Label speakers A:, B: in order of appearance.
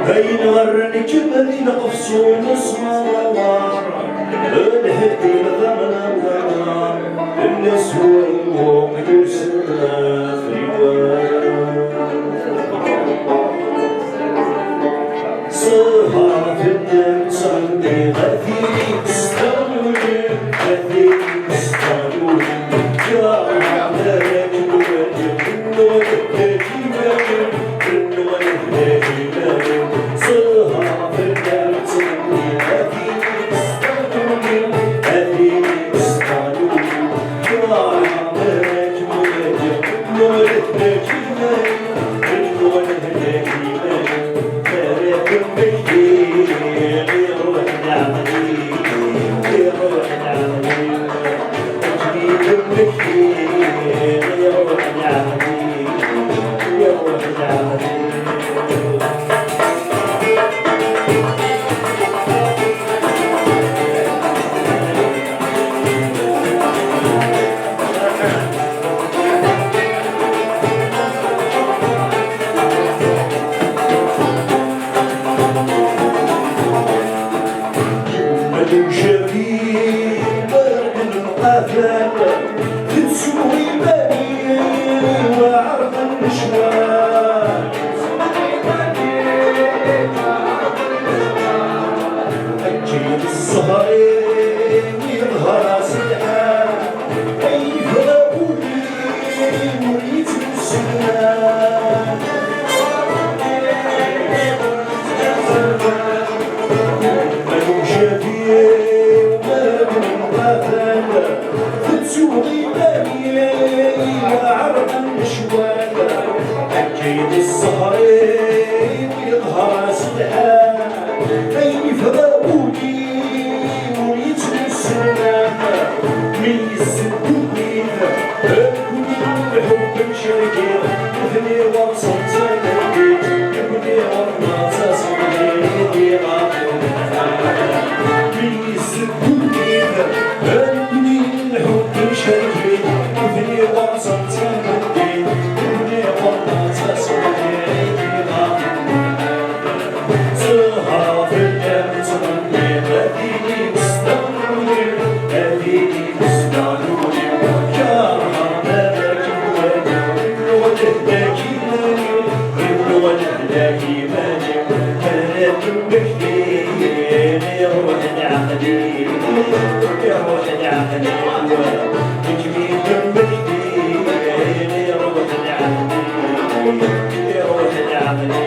A: هين ورني كبدي نقفصون اسمار الهدي مثمنا ورا النسوة وقدسنا في صهر في الدم صندي غثي استولي غثي استولي يا مالك وجه النور تجيبك النور تجيبك صهر في الدم صندي غثي استولي غثي استولي يا مالك وجه النور تجيبك النور تجيبك شبيب القفل تسوي بني وعرض النشوان أجيب الصهرين يظهر سلحان كيف أقولي مريد السنان من شبيب تسوي بني وعرض النشوان أكيد الصهرين يظهر سلحان كيف بقولي ويجري السنان من السدود أكوني الحب مشاركي يبني ورصة تنبيت يبني ورصة صغيري من السدود أكوني الحب مشاركي يبني ورصة تنبيت يبني ورصة صغيري صهر في الدم صغيري هذيني مستغني هذيني مستغني يا مالك وجه ولهداكي مالك كانت بكثير يا روح العقلي يا روح العقلي تجميل بكثير يا روح العقلي يا روح العقلي